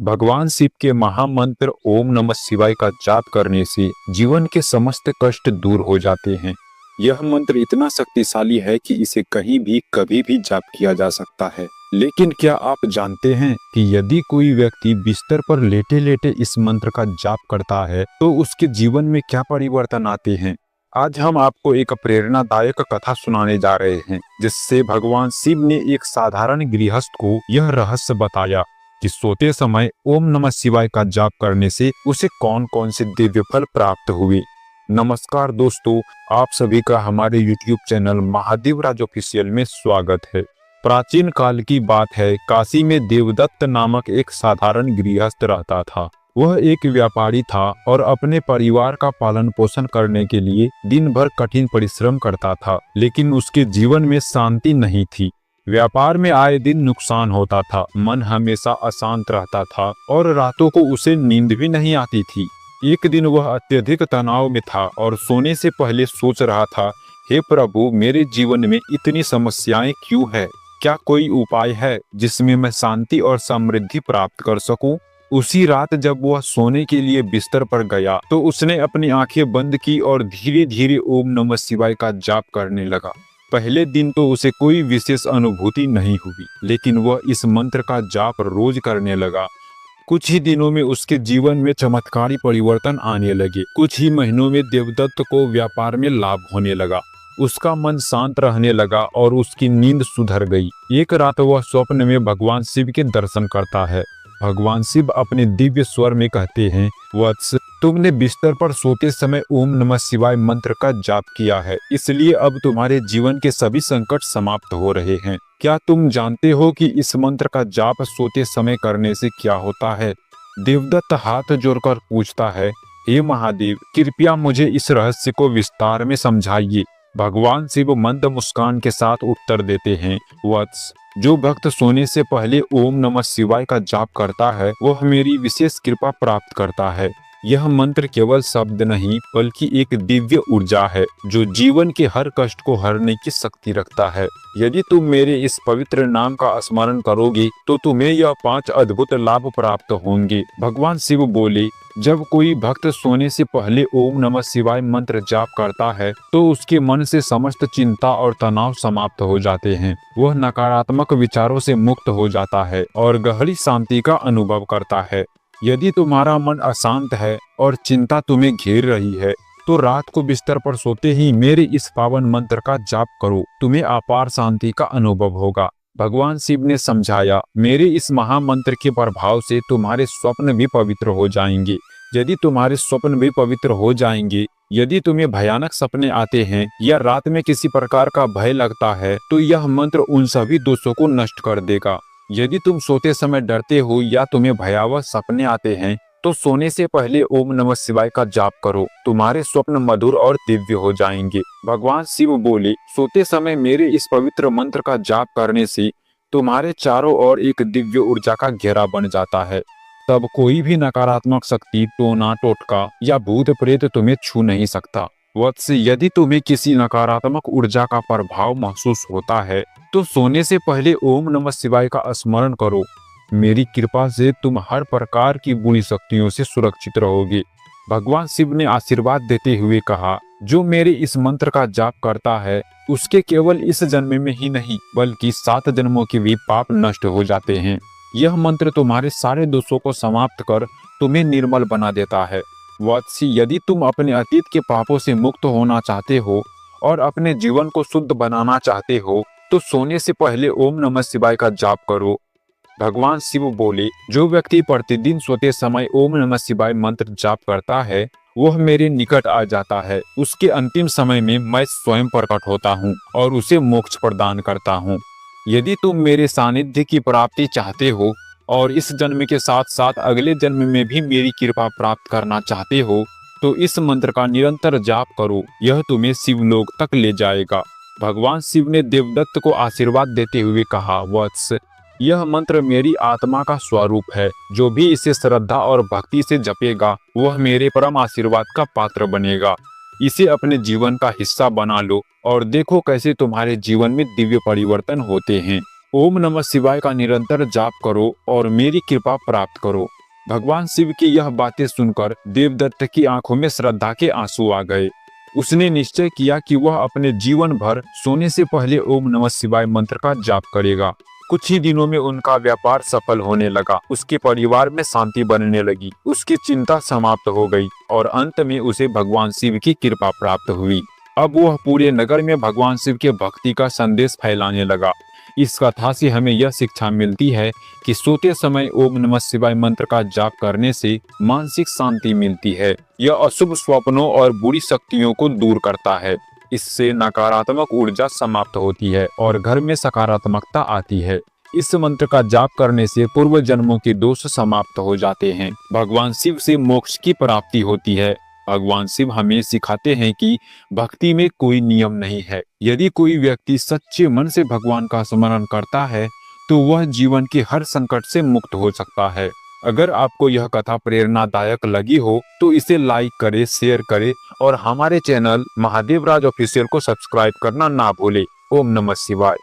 भगवान शिव के महामंत्र ओम नमः शिवाय का जाप करने से जीवन के समस्त कष्ट दूर हो जाते हैं। यह मंत्र इतना शक्तिशाली है कि इसे कहीं भी कभी भी जाप किया जा सकता है। लेकिन क्या आप जानते हैं कि यदि कोई व्यक्ति बिस्तर पर लेटे लेटे इस मंत्र का जाप करता है तो उसके जीवन में क्या परिवर्तन आते हैं। आज हम आपको एक प्रेरणादायक कथा सुनाने जा रहे हैं, जिससे भगवान शिव ने एक साधारण गृहस्थ को यह रहस्य बताया कि सोते समय ओम नमः शिवाय का जाप करने से उसे कौन कौन से दिव्य फल प्राप्त हुए। नमस्कार दोस्तों, आप सभी का हमारे YouTube चैनल महादेव राज ऑफिशियल में स्वागत है। प्राचीन काल की बात है, काशी में देवदत्त नामक एक साधारण गृहस्थ रहता था। वह एक व्यापारी था और अपने परिवार का पालन पोषण करने के लिए दिन भर कठिन परिश्रम करता था, लेकिन उसके जीवन में शांति नहीं थी। व्यापार में आए दिन नुकसान होता था, मन हमेशा अशांत रहता था और रातों को उसे नींद भी नहीं आती थी। एक दिन वह अत्यधिक तनाव में था और सोने से पहले सोच रहा था, हे प्रभु, मेरे जीवन में इतनी समस्याएं क्यों है? क्या कोई उपाय है जिसमें मैं शांति और समृद्धि प्राप्त कर सकूं? उसी रात जब वह सोने के लिए बिस्तर पर गया तो उसने अपनी आंखें बंद की और धीरे धीरे ओम नमः शिवाय का जाप करने लगा। पहले दिन तो उसे कोई विशेष अनुभूति नहीं हुई, लेकिन वह इस मंत्र का जाप रोज करने लगा। कुछ ही दिनों में उसके जीवन में चमत्कारी परिवर्तन आने लगे। कुछ ही महीनों में देवदत्त को व्यापार में लाभ होने लगा। उसका मन शांत रहने लगा और उसकी नींद सुधर गई। एक रात वह स्वप्न में भगवान शिव के दर्शन करता है। भगवान शिव अपने दिव्य स्वर में कहते हैं, वत्स, तुमने बिस्तर पर सोते समय ओम नमः शिवाय मंत्र का जाप किया है, इसलिए अब तुम्हारे जीवन के सभी संकट समाप्त हो रहे हैं। क्या तुम जानते हो कि इस मंत्र का जाप सोते समय करने से क्या होता है? देवदत्त हाथ जोड़कर पूछता है, हे महादेव, कृपया मुझे इस रहस्य को विस्तार में समझाइए। भगवान शिव मंद मुस्कान के साथ उत्तर देते हैं, वत्स, जो भक्त सोने से पहले ओम नमः शिवाय का जाप करता है वह मेरी विशेष कृपा प्राप्त करता है। यह मंत्र केवल शब्द नहीं बल्कि एक दिव्य ऊर्जा है जो जीवन के हर कष्ट को हरने की शक्ति रखता है। यदि तुम मेरे इस पवित्र नाम का स्मरण करोगे तो तुम्हें यह 5 अद्भुत लाभ प्राप्त होंगे। भगवान शिव बोले, जब कोई भक्त सोने से पहले ओम नमः शिवाय मंत्र जाप करता है तो उसके मन से समस्त चिंता और तनाव समाप्त हो जाते हैं। वह नकारात्मक विचारों से मुक्त हो जाता है और गहरी शांति का अनुभव करता है। यदि तुम्हारा मन अशांत है और चिंता तुम्हें घेर रही है तो रात को बिस्तर पर सोते ही मेरे इस पावन मंत्र का जाप करो, तुम्हें अपार शांति का अनुभव होगा। भगवान शिव ने समझाया, मेरे इस महामंत्र के प्रभाव से तुम्हारे स्वप्न भी पवित्र हो जाएंगे। यदि तुम्हारे स्वप्न भी पवित्र हो जाएंगे, यदि तुम्हें भयानक सपने आते हैं या रात में किसी प्रकार का भय लगता है तो यह मंत्र उन सभी दोषों को नष्ट कर देगा। यदि तुम सोते समय डरते हो या तुम्हें भयावह सपने आते हैं तो सोने से पहले ओम नमः शिवाय का जाप करो, तुम्हारे स्वप्न मधुर और दिव्य हो जाएंगे। भगवान शिव बोले, सोते समय मेरे इस पवित्र मंत्र का जाप करने से तुम्हारे चारों ओर एक दिव्य ऊर्जा का घेरा बन जाता है। तब कोई भी नकारात्मक शक्ति, टोना टोटका या भूत प्रेत तुम्हें छू नहीं सकता। वत्स, यदि तुम्हें किसी नकारात्मक ऊर्जा का प्रभाव महसूस होता है तो सोने से पहले ओम नमः शिवाय का स्मरण करो। मेरी कृपा से तुम हर प्रकार की बुरी शक्तियों से सुरक्षित रहोगे। भगवान शिव ने आशीर्वाद देते हुए कहा, जो मेरे इस मंत्र का जाप करता है उसके केवल इस जन्म में ही नहीं बल्कि 7 जन्मों के भी पाप नष्ट हो जाते हैं। यह मंत्र तुम्हारे सारे दोषों को समाप्त कर तुम्हें निर्मल बना देता है। वत्स, यदि तुम अपने अतीत के पापों से मुक्त होना चाहते हो और अपने जीवन को शुद्ध बनाना चाहते हो तो सोने से पहले ओम नमः शिवाय का जाप करो। भगवान शिव बोले, जो व्यक्ति प्रतिदिन सोते समय ओम नमः शिवाय मंत्र जाप करता है वह मेरे निकट आ जाता है। उसके अंतिम समय में मैं स्वयं प्रकट होता हूँ और उसे मोक्ष प्रदान करता हूँ। यदि तुम मेरे सानिध्य की प्राप्ति चाहते हो और इस जन्म के साथ साथ अगले जन्म में भी मेरी कृपा प्राप्त करना चाहते हो तो इस मंत्र का निरंतर जाप करो, यह तुम्हें शिवलोक तक ले जाएगा। भगवान शिव ने देवदत्त को आशीर्वाद देते हुए कहा, वत्स, यह मंत्र मेरी आत्मा का स्वरूप है। जो भी इसे श्रद्धा और भक्ति से जपेगा वह मेरे परम आशीर्वाद का पात्र बनेगा। इसे अपने जीवन का हिस्सा बना लो और देखो कैसे तुम्हारे जीवन में दिव्य परिवर्तन होते हैं। ओम नमः शिवाय का निरंतर जाप करो और मेरी कृपा प्राप्त करो। भगवान शिव की यह बातें सुनकर देवदत्त की आंखों में श्रद्धा के आंसू आ गए। उसने निश्चय किया कि वह अपने जीवन भर सोने से पहले ओम नमः शिवाय मंत्र का जाप करेगा। कुछ ही दिनों में उनका व्यापार सफल होने लगा, उसके परिवार में शांति बनने लगी, उसकी चिंता समाप्त हो गई और अंत में उसे भगवान शिव की कृपा प्राप्त हुई। अब वह पूरे नगर में भगवान शिव के भक्ति का संदेश फैलाने लगा। इस कथा से हमें यह शिक्षा मिलती है कि सोते समय ओम नमः शिवाय मंत्र का जाप करने से मानसिक शांति मिलती है। यह अशुभ स्वप्नों और बुरी शक्तियों को दूर करता है। इससे नकारात्मक ऊर्जा समाप्त होती है और घर में सकारात्मकता आती है। इस मंत्र का जाप करने से पूर्व जन्मों के दोष समाप्त हो जाते हैं। भगवान शिव से मोक्ष की प्राप्ति होती है। भगवान शिव हमें सिखाते हैं कि भक्ति में कोई नियम नहीं है। यदि कोई व्यक्ति सच्चे मन से भगवान का स्मरण करता है तो वह जीवन के हर संकट से मुक्त हो सकता है। अगर आपको यह कथा प्रेरणादायक लगी हो तो इसे लाइक करें, शेयर करें और हमारे चैनल महादेव राज ऑफिशियल को सब्सक्राइब करना ना भूलें। ओम नमः शिवाय।